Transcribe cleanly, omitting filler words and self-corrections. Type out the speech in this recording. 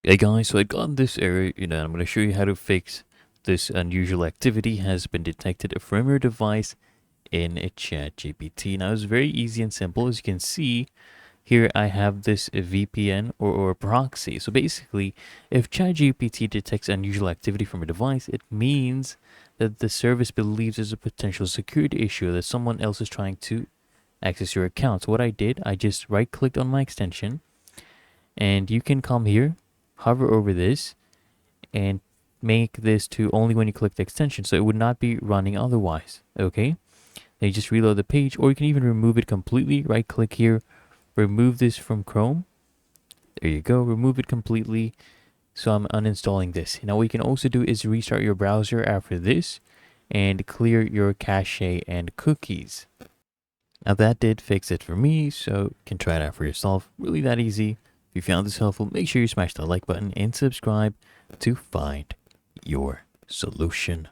Hey guys, so I got this error, I'm going to show you how to fix this unusual activity has been detected from your device in a ChatGPT. Now it's very easy and simple. As you can see here, I have this VPN or proxy. So basically, if ChatGPT detects unusual activity from a device, it means that the service believes there's a potential security issue that someone else is trying to access your account. So what I did, I just right clicked on my extension and you can come here, hover over this and make this to only when you click the extension, so it would not be running otherwise. Okay, then you just reload the page, or you can even remove it completely. Right click here, remove this from Chrome. There you go, remove it completely. So I'm uninstalling this. Now what you can also do is restart your browser after this and clear your cache and cookies. Now that did fix it for me, so you can try it out for yourself. Really that easy. If you found this helpful, make sure you smash the like button and subscribe to find your solution.